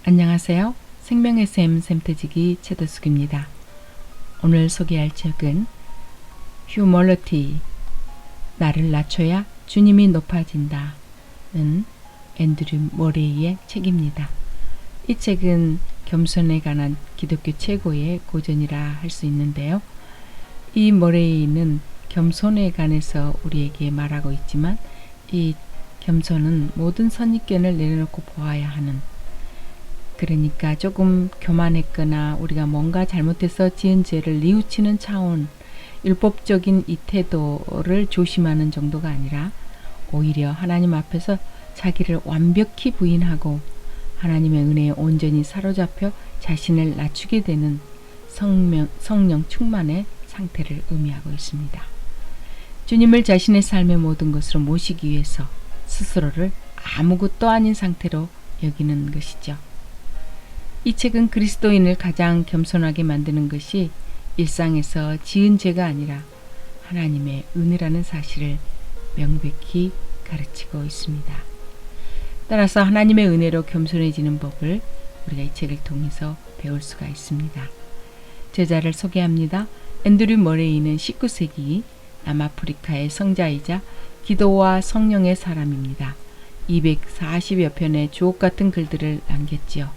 안녕하세요. 생명의 샘 샘터지기 최도숙입니다. 오늘 소개할 책은 휴머러티, 나를 낮춰야 주님이 높아진다는 앤드류 머레이의 책입니다. 이 책은 겸손에 관한 기독교 최고의 고전이라 할 수 있는데요. 이 머레이는 겸손에 관해서 우리에게 말하고 있지만 이 겸손은 모든 선입견을 내려놓고 보아야 하는, 그러니까 조금 교만했거나 우리가 뭔가 잘못해서 지은 죄를 뉘우치는 차원, 율법적인 이 태도를 조심하는 정도가 아니라 오히려 하나님 앞에서 자기를 완벽히 부인하고 하나님의 은혜에 온전히 사로잡혀 자신을 낮추게 되는 성령 충만의 상태를 의미하고 있습니다. 주님을 자신의 삶의 모든 것으로 모시기 위해서 스스로를 아무것도 아닌 상태로 여기는 것이죠. 이 책은 그리스도인을 가장 겸손하게 만드는 것이 일상에서 지은 죄가 아니라 하나님의 은혜라는 사실을 명백히 가르치고 있습니다. 따라서 하나님의 은혜로 겸손해지는 법을 우리가 이 책을 통해서 배울 수가 있습니다. 저자를 소개합니다. 앤드류 머레이는 19세기 남아프리카의 성자이자 기도와 성령의 사람입니다. 240여 편의 주옥 같은 글들을 남겼지요.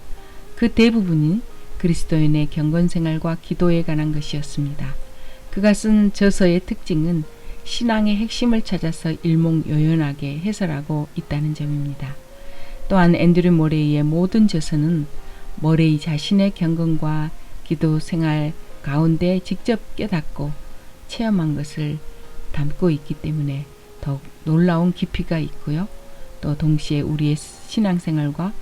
그 대부분이 그리스도인의 경건생활과 기도에 관한 것이었습니다. 그가 쓴 저서의 특징은 신앙의 핵심을 찾아서 일목요연하게 해설하고 있다는 점입니다. 또한 앤드류 머레이의 모든 저서는 머레이 자신의 경건과 기도생활 가운데 직접 깨닫고 체험한 것을 담고 있기 때문에 더욱 놀라운 깊이가 있고요. 또 동시에 우리의 신앙생활과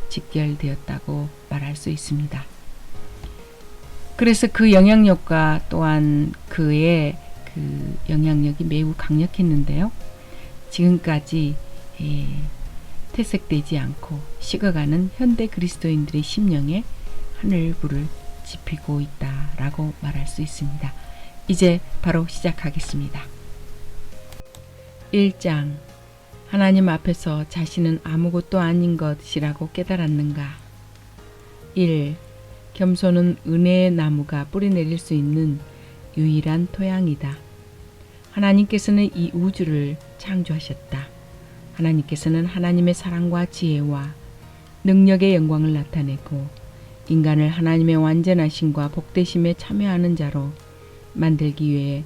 직결되었다고 말할 수 있습니다. 그래서 그 영향력과 또한 그의 그 영향력이 매우 강력했는데요. 지금까지 퇴색되지 않고 식어가는 현대 그리스도인들의 심령에 하늘불을 지피고 있다라고 말할 수 있습니다. 이제 바로 시작하겠습니다. 1장, 하나님 앞에서 자신은 아무것도 아닌 것이라고 깨달았는가? 1. 겸손은 은혜의 나무가 뿌리내릴 수 있는 유일한 토양이다. 하나님께서는 이 우주를 창조하셨다. 하나님께서는 하나님의 사랑과 지혜와 능력의 영광을 나타내고 인간을 하나님의 완전하심과 복되심에 참여하는 자로 만들기 위해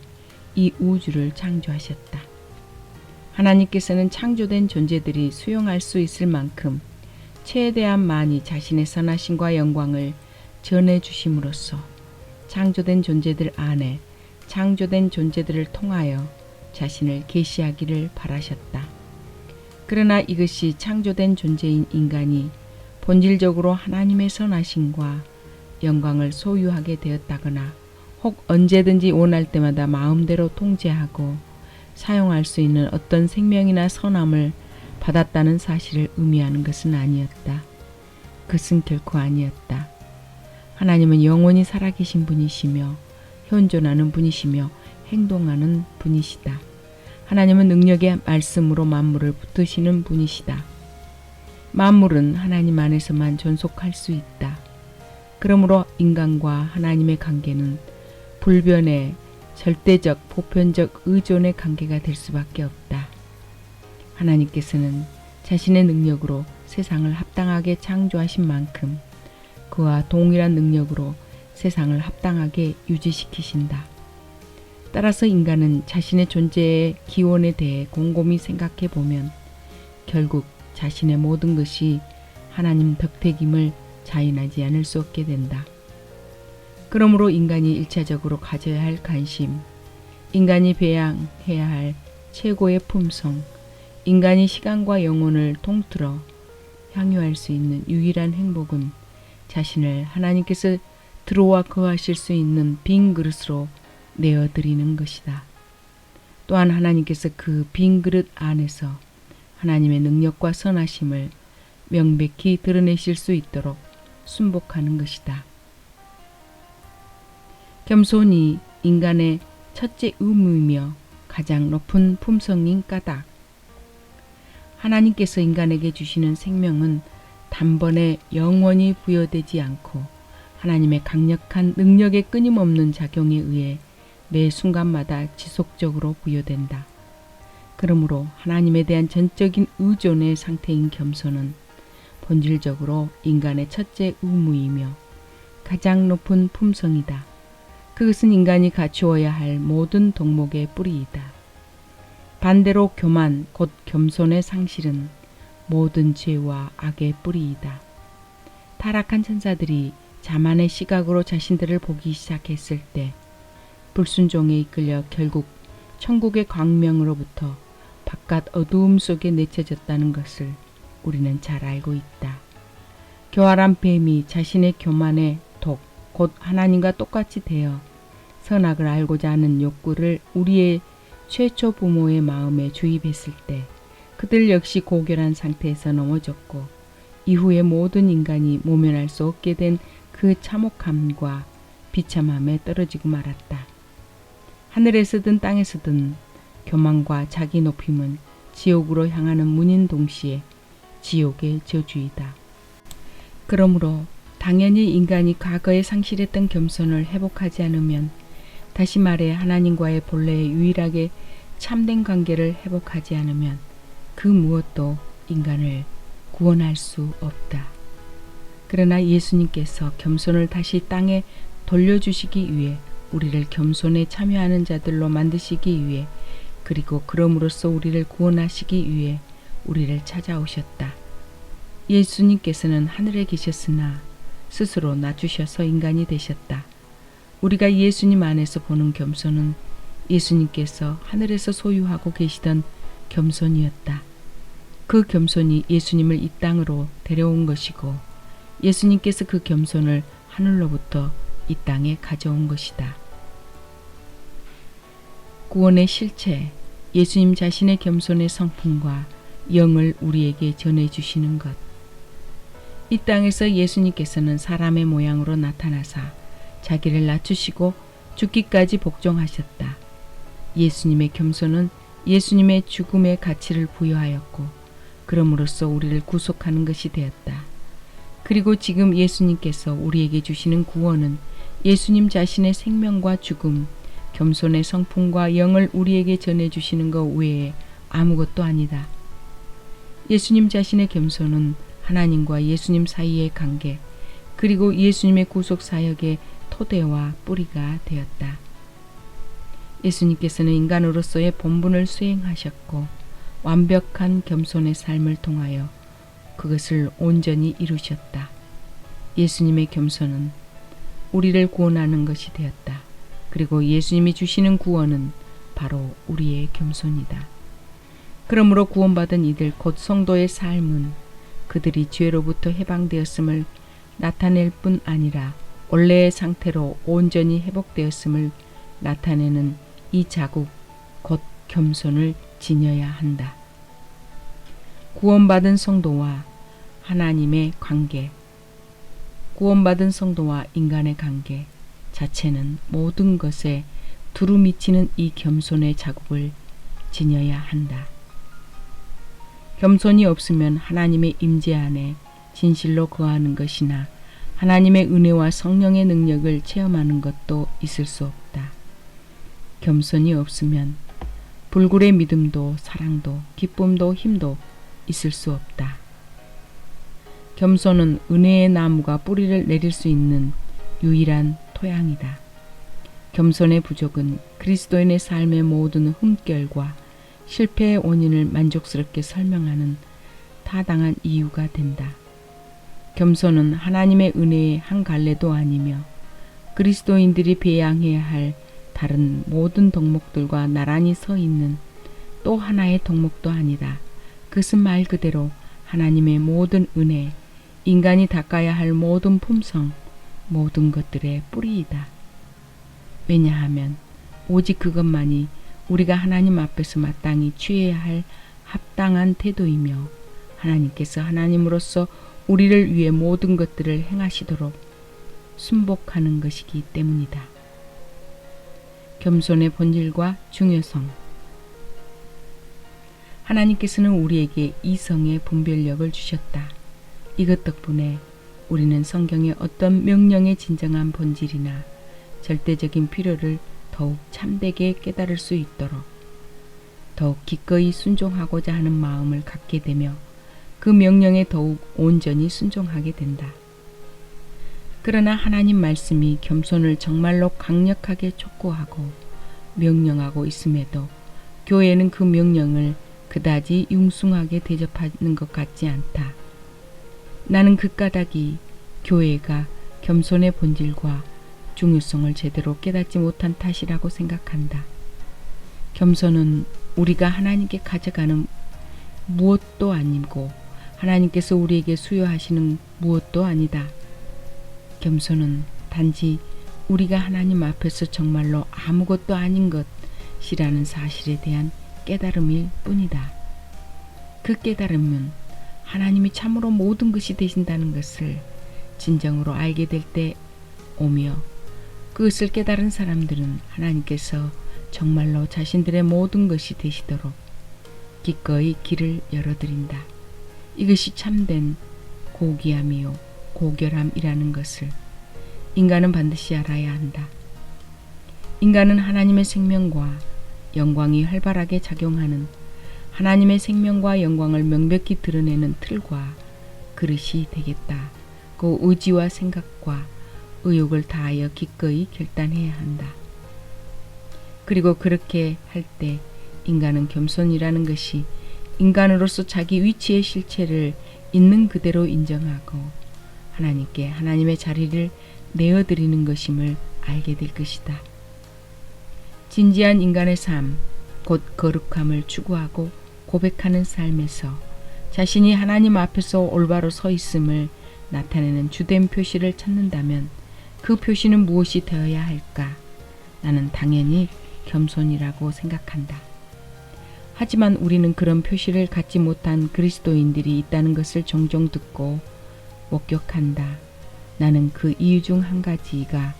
이 우주를 창조하셨다. 하나님께서는 창조된 존재들이 수용할 수 있을 만큼 최대한 많이 자신의 선하심과 영광을 전해주심으로써 창조된 존재들 안에 창조된 존재들을 통하여 자신을 계시하기를 바라셨다. 그러나 이것이 창조된 존재인 인간이 본질적으로 하나님의 선하심과 영광을 소유하게 되었다거나 혹 언제든지 원할 때마다 마음대로 통제하고 사용할 수 있는 어떤 생명이나 선함을 받았다는 사실을 의미하는 것은 아니었다. 그것은 결코 아니었다. 하나님은 영원히 살아계신 분이시며 현존하는 분이시며 행동하는 분이시다. 하나님은 능력의 말씀으로 만물을 붙드시는 분이시다. 만물은 하나님 안에서만 존속할 수 있다. 그러므로 인간과 하나님의 관계는 불변의 절대적, 보편적 의존의 관계가 될 수밖에 없다. 하나님께서는 자신의 능력으로 세상을 합당하게 창조하신 만큼 그와 동일한 능력으로 세상을 합당하게 유지시키신다. 따라서 인간은 자신의 존재의 기원에 대해 곰곰이 생각해 보면 결국 자신의 모든 것이 하나님 덕택임을 자인하지 않을 수 없게 된다. 그러므로 인간이 일차적으로 가져야 할 관심, 인간이 배양해야 할 최고의 품성, 인간이 시간과 영혼을 통틀어 향유할 수 있는 유일한 행복은 자신을 하나님께서 들어와 거하실 수 있는 빈 그릇으로 내어드리는 것이다. 또한 하나님께서 그 빈 그릇 안에서 하나님의 능력과 선하심을 명백히 드러내실 수 있도록 순복하는 것이다. 겸손이 인간의 첫째 의무이며 가장 높은 품성인 까닭. 하나님께서 인간에게 주시는 생명은 단번에 영원히 부여되지 않고 하나님의 강력한 능력의 끊임없는 작용에 의해 매 순간마다 지속적으로 부여된다. 그러므로 하나님에 대한 전적인 의존의 상태인 겸손은 본질적으로 인간의 첫째 의무이며 가장 높은 품성이다. 그것은 인간이 갖추어야 할 모든 덕목의 뿌리이다. 반대로 교만, 곧 겸손의 상실은 모든 죄와 악의 뿌리이다. 타락한 천사들이 자만의 시각으로 자신들을 보기 시작했을 때 불순종에 이끌려 결국 천국의 광명으로부터 바깥 어두움 속에 내쳐졌다는 것을 우리는 잘 알고 있다. 교활한 뱀이 자신의 교만의 독, 곧 하나님과 똑같이 되어 선악을 알고자 하는 욕구를 우리의 최초 부모의 마음에 주입했을 때 그들 역시 고결한 상태에서 넘어졌고 이후에 모든 인간이 모면할 수 없게 된 그 참혹함과 비참함에 떨어지고 말았다. 하늘에서든 땅에서든 교만과 자기 높임은 지옥으로 향하는 문인 동시에 지옥의 저주이다. 그러므로 당연히 인간이 과거에 상실했던 겸손을 회복하지 않으면, 다시 말해 하나님과의 본래의 유일하게 참된 관계를 회복하지 않으면 그 무엇도 인간을 구원할 수 없다. 그러나 예수님께서 겸손을 다시 땅에 돌려주시기 위해 우리를 겸손에 참여하는 자들로 만드시기 위해, 그리고 그럼으로써 우리를 구원하시기 위해 우리를 찾아오셨다. 예수님께서는 하늘에 계셨으나 스스로 낮추셔서 인간이 되셨다. 우리가 예수님 안에서 보는 겸손은 예수님께서 하늘에서 소유하고 계시던 겸손이었다. 그 겸손이 예수님을 이 땅으로 데려온 것이고 예수님께서 그 겸손을 하늘로부터 이 땅에 가져온 것이다. 구원의 실체, 예수님 자신의 겸손의 성품과 영을 우리에게 전해주시는 것. 이 땅에서 예수님께서는 사람의 모양으로 나타나사 자기를 낮추시고 죽기까지 복종하셨다. 예수님의 겸손은 예수님의 죽음의 가치를 부여하였고 그럼으로써 우리를 구속하는 것이 되었다. 그리고 지금 예수님께서 우리에게 주시는 구원은 예수님 자신의 생명과 죽음, 겸손의 성품과 영을 우리에게 전해주시는 것 외에 아무것도 아니다. 예수님 자신의 겸손은 하나님과 예수님 사이의 관계, 그리고 예수님의 구속 사역의 토대와 뿌리가 되었다. 예수님께서는 인간으로서의 본분을 수행하셨고 완벽한 겸손의 삶을 통하여 그것을 온전히 이루셨다. 예수님의 겸손은 우리를 구원하는 것이 되었다. 그리고 예수님이 주시는 구원은 바로 우리의 겸손이다. 그러므로 구원받은 이들 곧 성도의 삶은 그들이 죄로부터 해방되었음을 나타낼 뿐 아니라 원래의 상태로 온전히 회복되었음을 나타내는 이 자국 곧 겸손을 지녀야 한다. 구원받은 성도와 하나님의 관계, 구원받은 성도와 인간의 관계 자체는 모든 것에 두루 미치는 이 겸손의 자국을 지녀야 한다. 겸손이 없으면 하나님의 임재 안에 진실로 거하는 것이나 하나님의 은혜와 성령의 능력을 체험하는 것도 있을 수 없다. 겸손이 없으면 불굴의 믿음도 사랑도 기쁨도 힘도 있을 수 없다. 겸손은 은혜의 나무가 뿌리를 내릴 수 있는 유일한 토양이다. 겸손의 부족은 그리스도인의 삶의 모든 흠결과 실패의 원인을 만족스럽게 설명하는 타당한 이유가 된다. 겸손은 하나님의 은혜의 한 갈래도 아니며 그리스도인들이 배양해야 할 다른 모든 덕목들과 나란히 서 있는 또 하나의 덕목도 아니다. 그것은 말 그대로 하나님의 모든 은혜, 인간이 닦아야 할 모든 품성, 모든 것들의 뿌리이다. 왜냐하면 오직 그것만이 우리가 하나님 앞에서 마땅히 취해야 할 합당한 태도이며 하나님께서 하나님으로서 우리를 위해 모든 것들을 행하시도록 순복하는 것이기 때문이다. 겸손의 본질과 중요성. 하나님께서는 우리에게 이성의 분별력을 주셨다. 이것 덕분에 우리는 성경의 어떤 명령의 진정한 본질이나 절대적인 필요를 더욱 참되게 깨달을 수 있도록 더욱 기꺼이 순종하고자 하는 마음을 갖게 되며 그 명령에 더욱 온전히 순종하게 된다. 그러나 하나님 말씀이 겸손을 정말로 강력하게 촉구하고 명령하고 있음에도 교회는 그 명령을 그다지 융숭하게 대접하는 것 같지 않다. 나는 그 까닭이 교회가 겸손의 본질과 중요성을 제대로 깨닫지 못한 탓이라고 생각한다. 겸손은 우리가 하나님께 가져가는 무엇도 아니고 하나님께서 우리에게 수여하시는 무엇도 아니다. 겸손은 단지 우리가 하나님 앞에서 정말로 아무것도 아닌 것이라는 사실에 대한 깨달음일 뿐이다. 그 깨달음은 하나님이 참으로 모든 것이 되신다는 것을 진정으로 알게 될 때 오며 그것을 깨달은 사람들은 하나님께서 정말로 자신들의 모든 것이 되시도록 기꺼이 길을 열어드린다. 이것이 참된 고귀함이요 고결함이라는 것을 인간은 반드시 알아야 한다. 인간은 하나님의 생명과 영광이 활발하게 작용하는 하나님의 생명과 영광을 명백히 드러내는 틀과 그릇이 되겠다. 그 의지와 생각과 의욕을 다하여 기꺼이 결단해야 한다. 그리고 그렇게 할 때 인간은 겸손이라는 것이 인간으로서 자기 위치의 실체를 있는 그대로 인정하고 하나님께 하나님의 자리를 내어드리는 것임을 알게 될 것이다. 진지한 인간의 삶, 곧 거룩함을 추구하고 고백하는 삶에서 자신이 하나님 앞에서 올바로 서 있음을 나타내는 주된 표시를 찾는다면 그 표시는 무엇이 되어야 할까? 나는 당연히 겸손이라고 생각한다. 하지만 우리는 그런 표시를 갖지 못한 그리스도인들이 있다는 것을 종종 듣고 목격한다. 나는 그 이유 중 한 가지가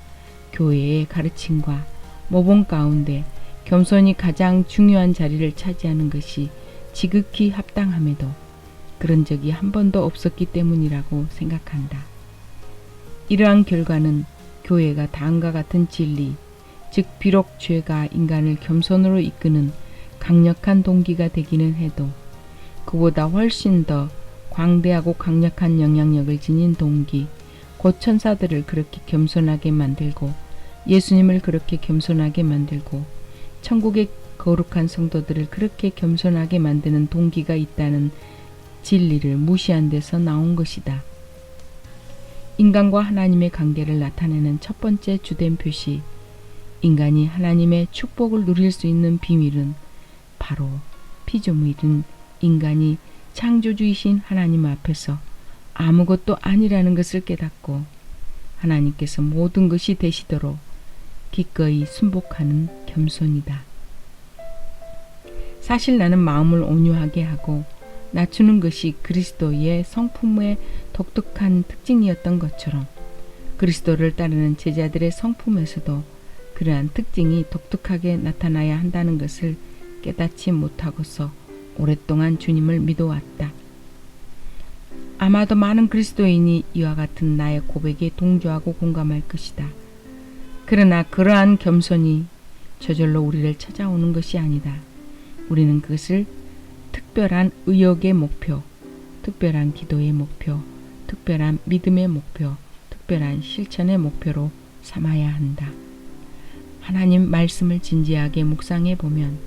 교회의 가르침과 모범 가운데 겸손이 가장 중요한 자리를 차지하는 것이 지극히 합당함에도 그런 적이 한 번도 없었기 때문이라고 생각한다. 이러한 결과는 교회가 다음과 같은 진리, 즉 비록 죄가 인간을 겸손으로 이끄는 강력한 동기가 되기는 해도 그보다 훨씬 더 광대하고 강력한 영향력을 지닌 동기, 곧 천사들을 그렇게 겸손하게 만들고 예수님을 그렇게 겸손하게 만들고 천국의 거룩한 성도들을 그렇게 겸손하게 만드는 동기가 있다는 진리를 무시한 데서 나온 것이다. 인간과 하나님의 관계를 나타내는 첫 번째 주된 표시, 인간이 하나님의 축복을 누릴 수 있는 비밀은 바로 피조물인 인간이 창조주이신 하나님 앞에서 아무것도 아니라는 것을 깨닫고 하나님께서 모든 것이 되시도록 기꺼이 순복하는 겸손이다. 사실 나는 마음을 온유하게 하고 낮추는 것이 그리스도의 성품의 독특한 특징이었던 것처럼 그리스도를 따르는 제자들의 성품에서도 그러한 특징이 독특하게 나타나야 한다는 것을 깨닫지 못하고서 오랫동안 주님을 믿어왔다. 아마도 많은 그리스도인이 이와 같은 나의 고백에 동조하고 공감할 것이다. 그러나 그러한 겸손이 저절로 우리를 찾아오는 것이 아니다. 우리는 그것을 특별한 의욕의 목표, 특별한 기도의 목표, 특별한 믿음의 목표, 특별한 실천의 목표로 삼아야 한다. 하나님 말씀을 진지하게 묵상해 보면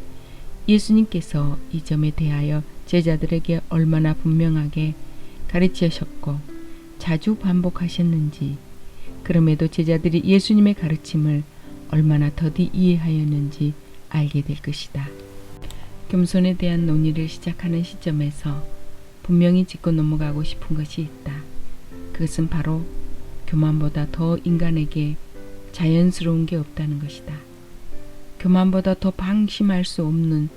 예수님께서 이 점에 대하여 제자들에게 얼마나 분명하게 가르치셨고 자주 반복하셨는지, 그럼에도 제자들이 예수님의 가르침을 얼마나 더디 이해하였는지 알게 될 것이다. 겸손에 대한 논의를 시작하는 시점에서 분명히 짚고 넘어가고 싶은 것이 있다. 그것은 바로 교만보다 더 인간에게 자연스러운 게 없다는 것이다. 교만보다 더 방심할 수 없는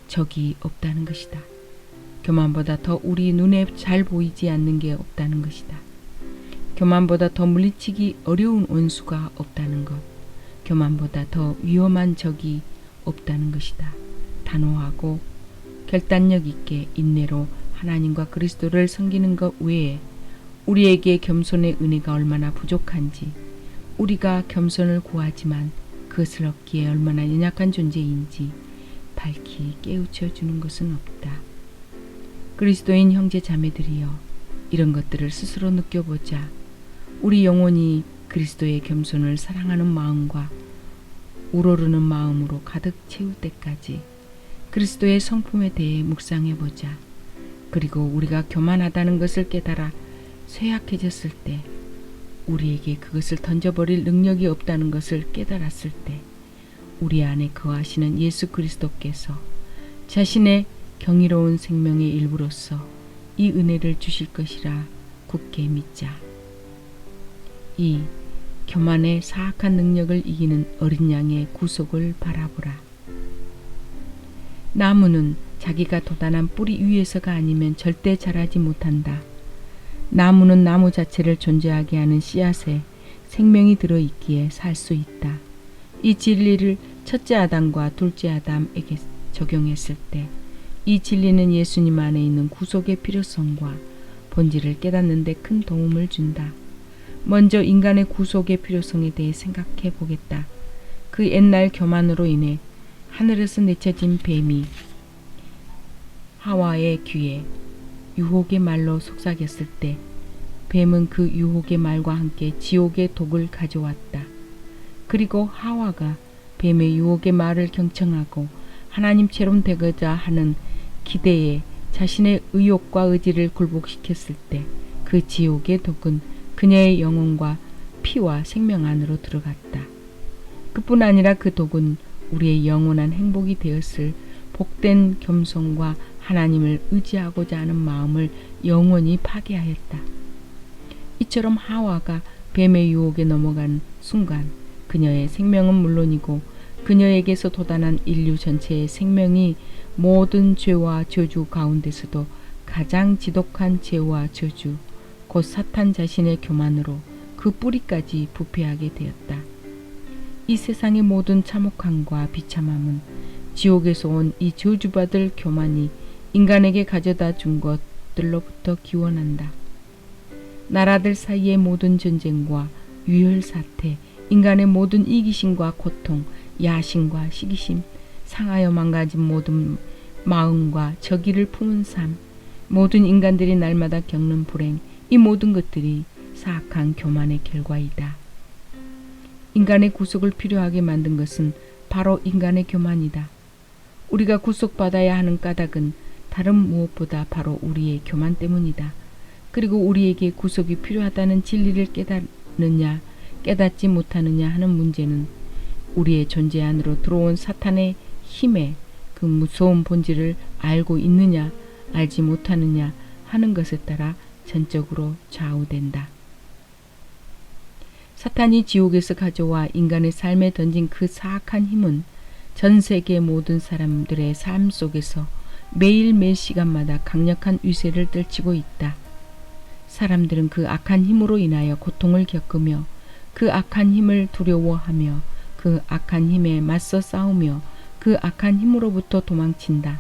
적이 없다는 것이다. 교만보다 더 우리 눈에 잘 보이지 않는 게 없다는 것이다. 교만보다 더 물리치기 어려운 원수가 없다는 것. 교만보다 더 위험한 적이 없다는 것이다. 단호하고 결단력 있게 인내로 하나님과 그리스도를 섬기는 것 외에 우리에게 겸손의 은혜가 얼마나 부족한지, 우리가 겸손을 구하지만 그것을 얻기에 얼마나 연약한 존재인지 밝히 깨우쳐 주는 것은 없다. 그리스도인 형제 자매들이여, 이런 것들을 스스로 느껴보자. 우리 영혼이 그리스도의 겸손을 사랑하는 마음과 우러르는 마음으로 가득 채울 때까지 그리스도의 성품에 대해 묵상해보자. 그리고 우리가 교만하다는 것을 깨달아 쇠약해졌을 때, 우리에게 그것을 던져버릴 능력이 없다는 것을 깨달았을 때, 우리 안에 거하시는 예수 그리스도께서 자신의 경이로운 생명의 일부로서 이 은혜를 주실 것이라 굳게 믿자. 이 교만의 사악한 능력을 이기는 어린 양의 구속을 바라보라. 나무는 자기가 돋아난 뿌리 위에서가 아니면 절대 자라지 못한다. 나무는 나무 자체를 존재하게 하는 씨앗에 생명이 들어있기에 살 수 있다. 이 진리를 첫째 아담과 둘째 아담에게 적용했을 때, 이 진리는 예수님 안에 있는 구속의 필요성과 본질을 깨닫는 데 큰 도움을 준다. 먼저 인간의 구속의 필요성에 대해 생각해 보겠다. 그 옛날 교만으로 인해 하늘에서 내쳐진 뱀이 하와의 귀에 유혹의 말로 속삭였을 때, 뱀은 그 유혹의 말과 함께 지옥의 독을 가져왔다. 그리고 하와가 뱀의 유혹의 말을 경청하고 하나님처럼 되고자 하는 기대에 자신의 의욕과 의지를 굴복시켰을 때, 그 지옥의 독은 그녀의 영혼과 피와 생명 안으로 들어갔다. 그뿐 아니라 그 독은 우리의 영원한 행복이 되었을 복된 겸손과 하나님을 의지하고자 하는 마음을 영원히 파괴하였다. 이처럼 하와가 뱀의 유혹에 넘어간 순간 그녀의 생명은 물론이고 그녀에게서 돋아난 인류 전체의 생명이 모든 죄와 저주 가운데서도 가장 지독한 죄와 저주, 곧 사탄 자신의 교만으로 그 뿌리까지 부패하게 되었다. 이 세상의 모든 참혹함과 비참함은 지옥에서 온 이 저주받을 교만이 인간에게 가져다 준 것들로부터 기원한다. 나라들 사이의 모든 전쟁과 유혈 사태, 인간의 모든 이기심과 고통, 야심과 시기심, 상하여 망가진 모든 마음과 저기를 품은 삶, 모든 인간들이 날마다 겪는 불행, 이 모든 것들이 사악한 교만의 결과이다. 인간의 구속을 필요하게 만든 것은 바로 인간의 교만이다. 우리가 구속받아야 하는 까닭은 다른 무엇보다 바로 우리의 교만 때문이다. 그리고 우리에게 구속이 필요하다는 진리를 깨닫느냐 깨닫지 못하느냐 하는 문제는 우리의 존재 안으로 들어온 사탄의 힘의 그 무서운 본질을 알고 있느냐 알지 못하느냐 하는 것에 따라 전적으로 좌우된다. 사탄이 지옥에서 가져와 인간의 삶에 던진 그 사악한 힘은 전 세계 모든 사람들의 삶 속에서 매일매일 시간마다 강력한 위세를 떨치고 있다. 사람들은 그 악한 힘으로 인하여 고통을 겪으며 그 악한 힘을 두려워하며 그 악한 힘에 맞서 싸우며 그 악한 힘으로부터 도망친다.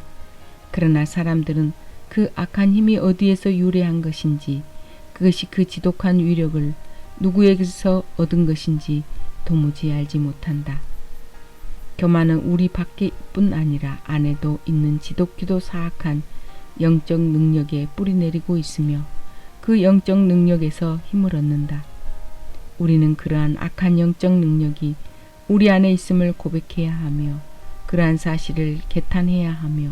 그러나 사람들은 그 악한 힘이 어디에서 유래한 것인지, 그것이 그 지독한 위력을 누구에게서 얻은 것인지 도무지 알지 못한다. 교만은 우리 밖에뿐 아니라 안에도 있는 지독히도 사악한 영적 능력에 뿌리내리고 있으며 그 영적 능력에서 힘을 얻는다. 우리는 그러한 악한 영적 능력이 우리 안에 있음을 고백해야 하며 그러한 사실을 개탄해야 하며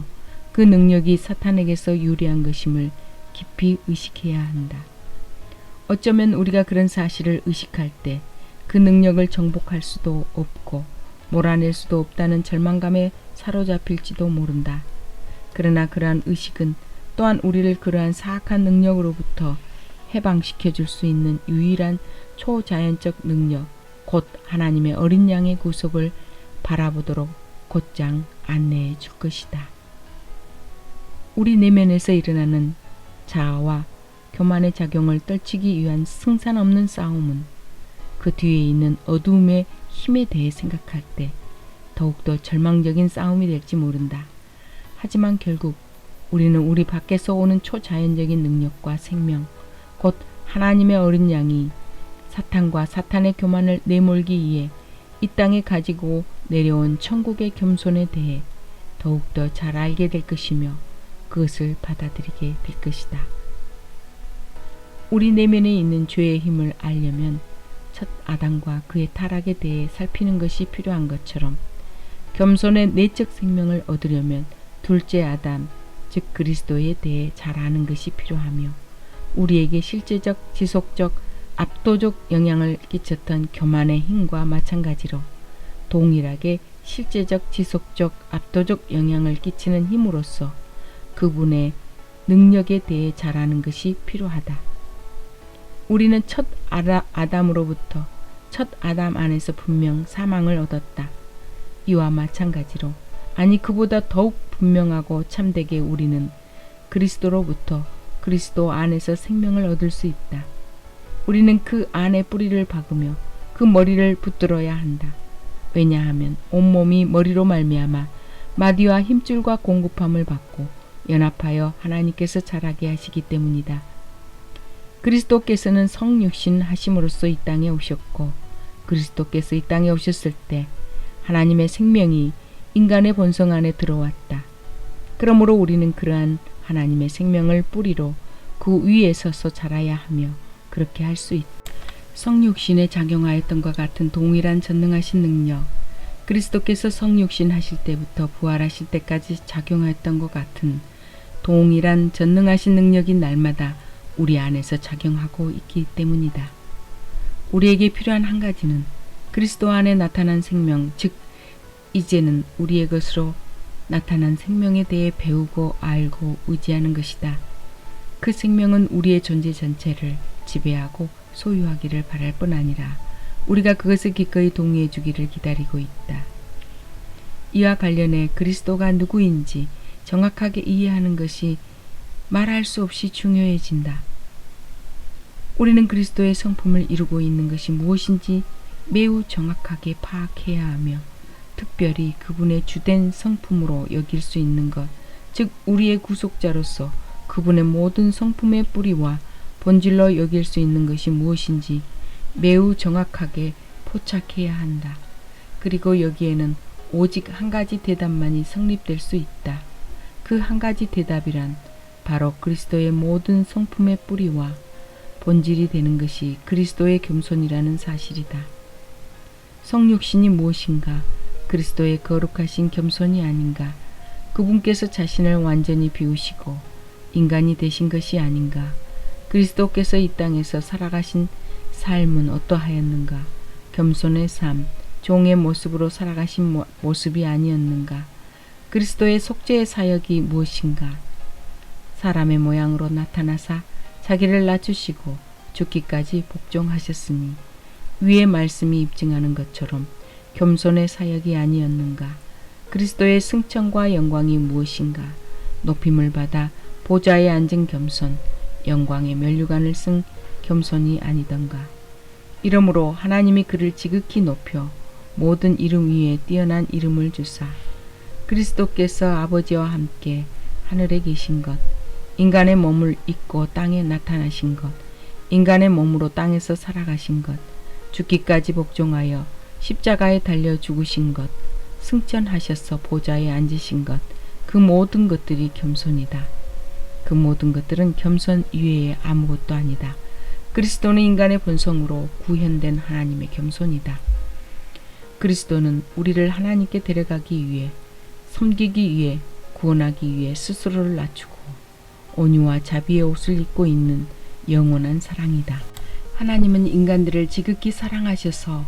그 능력이 사탄에게서 유래한 것임을 깊이 의식해야 한다. 어쩌면 우리가 그런 사실을 의식할 때 그 능력을 정복할 수도 없고 몰아낼 수도 없다는 절망감에 사로잡힐지도 모른다. 그러나 그러한 의식은 또한 우리를 그러한 사악한 능력으로부터 해방시켜 줄 수 있는 유일한 초자연적 능력, 곧 하나님의 어린 양의 구속을 바라보도록 곧장 안내해 줄 것이다. 우리 내면에서 일어나는 자아와 교만의 작용을 떨치기 위한 승산 없는 싸움은 그 뒤에 있는 어두움의 힘에 대해 생각할 때 더욱더 절망적인 싸움이 될지 모른다. 하지만 결국 우리는 우리 밖에서 오는 초자연적인 능력과 생명, 곧 하나님의 어린 양이 사탄과 사탄의 교만을 내몰기 위해 이 땅에 가지고 내려온 천국의 겸손에 대해 더욱더 잘 알게 될 것이며 그것을 받아들이게 될 것이다. 우리 내면에 있는 죄의 힘을 알려면 첫 아담과 그의 타락에 대해 살피는 것이 필요한 것처럼 겸손의 내적 생명을 얻으려면 둘째 아담, 즉 그리스도에 대해 잘 아는 것이 필요하며 우리에게 실제적, 지속적, 압도적 영향을 끼쳤던 교만의 힘과 마찬가지로 동일하게 실제적, 지속적, 압도적 영향을 끼치는 힘으로써 그분의 능력에 대해 잘 아는 것이 필요하다. 우리는 첫 아담으로부터 첫 아담 안에서 분명 사망을 얻었다. 이와 마찬가지로 아니 그보다 더욱 분명하고 참되게 우리는 그리스도로부터 그리스도 안에서 생명을 얻을 수 있다. 우리는 그 안에 뿌리를 박으며 그 머리를 붙들어야 한다. 왜냐하면 온몸이 머리로 말미암아 마디와 힘줄과 공급함을 받고 연합하여 하나님께서 자라게 하시기 때문이다. 그리스도께서는 성육신 하심으로써 이 땅에 오셨고 그리스도께서 이 땅에 오셨을 때 하나님의 생명이 인간의 본성 안에 들어왔다. 그러므로 우리는 그러한 하나님의 생명을 뿌리로 그 위에 서서 자라야 하며 그렇게 할 수 있다. 성육신에 작용하였던 것 같은 동일한 전능하신 능력, 그리스도께서 성육신 하실 때부터 부활하실 때까지 작용하였던 것 같은 동일한 전능하신 능력이 날마다 우리 안에서 작용하고 있기 때문이다. 우리에게 필요한 한 가지는 그리스도 안에 나타난 생명, 즉 이제는 우리의 것으로 나타난 생명에 대해 배우고 알고 의지하는 것이다. 그 생명은 우리의 존재 전체를 지배하고 소유하기를 바랄 뿐 아니라 우리가 그것을 기꺼이 동의해 주기를 기다리고 있다. 이와 관련해 그리스도가 누구인지 정확하게 이해하는 것이 말할 수 없이 중요해진다. 우리는 그리스도의 성품을 이루고 있는 것이 무엇인지 매우 정확하게 파악해야 하며 특별히 그분의 주된 성품으로 여길 수 있는 것, 즉 우리의 구속자로서 그분의 모든 성품의 뿌리와 본질로 여길 수 있는 것이 무엇인지 매우 정확하게 포착해야 한다. 그리고 여기에는 오직 한 가지 대답만이 성립될 수 있다. 그 한 가지 대답이란 바로 그리스도의 모든 성품의 뿌리와 본질이 되는 것이 그리스도의 겸손이라는 사실이다. 성육신이 무엇인가? 그리스도의 거룩하신 겸손이 아닌가? 그분께서 자신을 완전히 비우시고 인간이 되신 것이 아닌가? 그리스도께서 이 땅에서 살아가신 삶은 어떠하였는가? 겸손의 삶, 종의 모습으로 살아가신 모습이 아니었는가? 그리스도의 속죄의 사역이 무엇인가? 사람의 모양으로 나타나사 자기를 낮추시고 죽기까지 복종하셨으니 위의 말씀이 입증하는 것처럼 겸손의 사역이 아니었는가? 그리스도의 승천과 영광이 무엇인가? 높임을 받아 보좌에 앉은 겸손, 영광의 면류관을 쓴 겸손이 아니던가? 이러므로 하나님이 그를 지극히 높여 모든 이름 위에 뛰어난 이름을 주사 그리스도께서 아버지와 함께 하늘에 계신 것, 인간의 몸을 입고 땅에 나타나신 것, 인간의 몸으로 땅에서 살아가신 것, 죽기까지 복종하여 십자가에 달려 죽으신 것, 승천하셔서 보좌에 앉으신 것, 그 모든 것들이 겸손이다. 그 모든 것들은 겸손 이외에 아무것도 아니다. 그리스도는 인간의 본성으로 구현된 하나님의 겸손이다. 그리스도는 우리를 하나님께 데려가기 위해, 섬기기 위해, 구원하기 위해 스스로를 낮추고 온유와 자비의 옷을 입고 있는 영원한 사랑이다. 하나님은 인간들을 지극히 사랑하셔서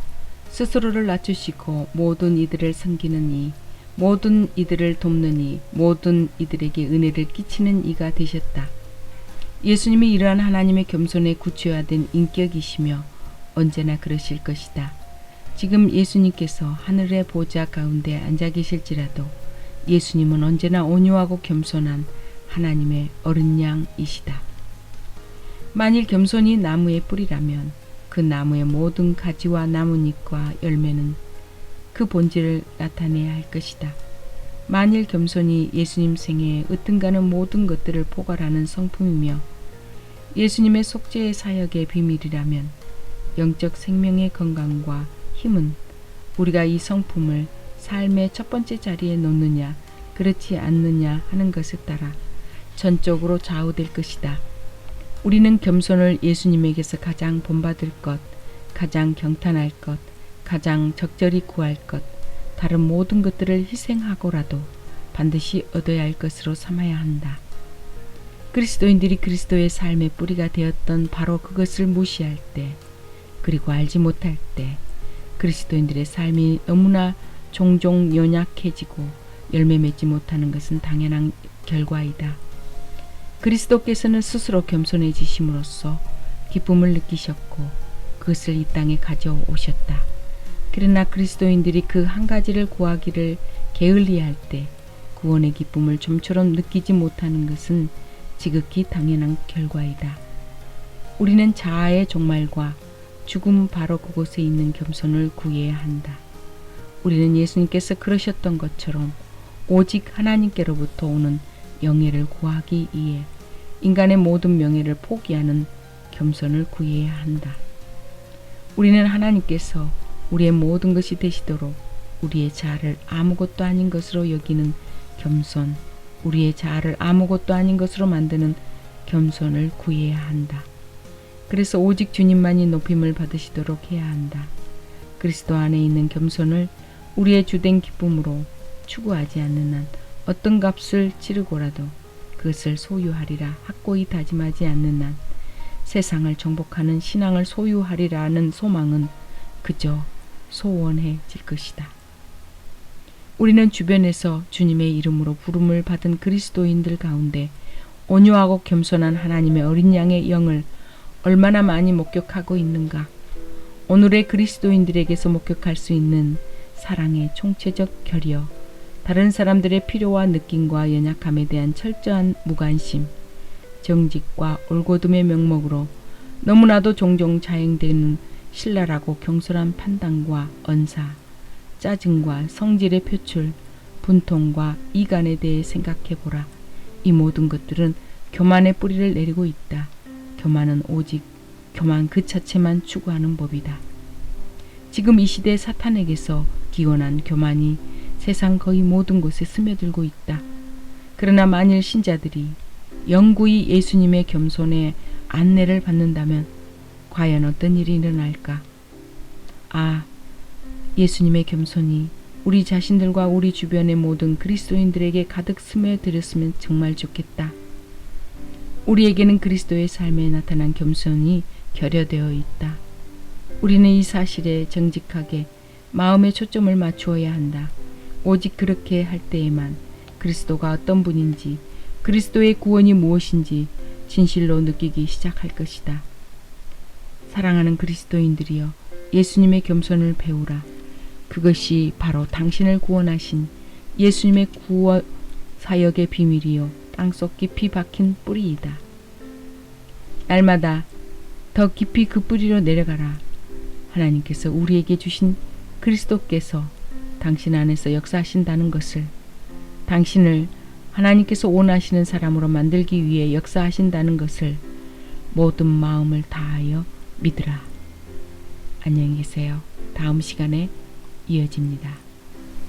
스스로를 낮추시고 모든 이들을 섬기는 이, 모든 이들을 돕는 이, 모든 이들에게 은혜를 끼치는 이가 되셨다. 예수님이 이러한 하나님의 겸손에 구체화된 인격이시며 언제나 그러실 것이다. 지금 예수님께서 하늘의 보좌 가운데 앉아 계실지라도 예수님은 언제나 온유하고 겸손한 하나님의 어린 양이시다. 만일 겸손이 나무의 뿌리라면 그 나무의 모든 가지와 나뭇잎과 열매는 그 본질을 나타내야 할 것이다. 만일 겸손이 예수님 생애에 으뜸가는 모든 것들을 포괄하는 성품이며 예수님의 속죄의 사역의 비밀이라면 영적 생명의 건강과 힘은 우리가 이 성품을 삶의 첫 번째 자리에 놓느냐 그렇지 않느냐 하는 것에 따라 전적으로 좌우될 것이다. 우리는 겸손을 예수님에게서 가장 본받을 것, 가장 경탄할 것, 가장 적절히 구할 것, 다른 모든 것들을 희생하고라도 반드시 얻어야 할 것으로 삼아야 한다. 그리스도인들이 그리스도의 삶의 뿌리가 되었던 바로 그것을 무시할 때, 그리고 알지 못할 때 그리스도인들의 삶이 너무나 종종 연약해지고 열매 맺지 못하는 것은 당연한 결과이다. 그리스도께서는 스스로 겸손해지심으로써 기쁨을 느끼셨고 그것을 이 땅에 가져오셨다. 그러나 그리스도인들이 그 한 가지를 구하기를 게을리할 때 구원의 기쁨을 좀처럼 느끼지 못하는 것은 지극히 당연한 결과이다. 우리는 자아의 종말과 죽음 바로 그곳에 있는 겸손을 구해야 한다. 우리는 예수님께서 그러셨던 것처럼 오직 하나님께로부터 오는 영예를 구하기 위해 인간의 모든 명예를 포기하는 겸손을 구해야 한다. 우리는 하나님께서 우리의 모든 것이 되시도록 우리의 자아를 아무것도 아닌 것으로 여기는 겸손, 우리의 자아를 아무것도 아닌 것으로 만드는 겸손을 구해야 한다. 그래서 오직 주님만이 높임을 받으시도록 해야 한다. 그리스도 안에 있는 겸손을 우리의 주된 기쁨으로 추구하지 않는 한 어떤 값을 치르고라도 그것을 소유하리라 확고히 다짐하지 않는 한 세상을 정복하는 신앙을 소유하리라는 소망은 그저 소원해질 것이다. 우리는 주변에서 주님의 이름으로 부름을 받은 그리스도인들 가운데 온유하고 겸손한 하나님의 어린 양의 영을 얼마나 많이 목격하고 있는가. 오늘의 그리스도인들에게서 목격할 수 있는 사랑의 총체적 결여, 다른 사람들의 필요와 느낌과 연약함에 대한 철저한 무관심, 정직과 올곧음의 명목으로 너무나도 종종 자행되는 신랄하고 경솔한 판단과 언사, 짜증과 성질의 표출, 분통과 이간에 대해 생각해보라. 이 모든 것들은 교만의 뿌리를 내리고 있다. 교만은 오직 교만 그 자체만 추구하는 법이다. 지금 이 시대 사탄에게서 기원한 교만이 세상 거의 모든 곳에 스며들고 있다. 그러나 만일 신자들이 영구히 예수님의 겸손의 안내를 받는다면 과연 어떤 일이 일어날까? 예수님의 겸손이 우리 자신들과 우리 주변의 모든 그리스도인들에게 가득 스며들었으면 정말 좋겠다. 우리에게는 그리스도의 삶에 나타난 겸손이 결여되어 있다. 우리는 이 사실에 정직하게 마음의 초점을 맞추어야 한다. 오직 그렇게 할 때에만 그리스도가 어떤 분인지, 그리스도의 구원이 무엇인지 진실로 느끼기 시작할 것이다. 사랑하는 그리스도인들이여, 예수님의 겸손을 배우라. 그것이 바로 당신을 구원하신 예수님의 구원 사역의 비밀이요 땅속 깊이 박힌 뿌리이다. 날마다 더 깊이 그 뿌리로 내려가라. 하나님께서 우리에게 주신 그리스도께서 당신 안에서 역사하신다는 것을, 당신을 하나님께서 원하시는 사람으로 만들기 위해 역사하신다는 것을 모든 마음을 다하여 믿으라. 안녕히 계세요. 다음 시간에 이어집니다.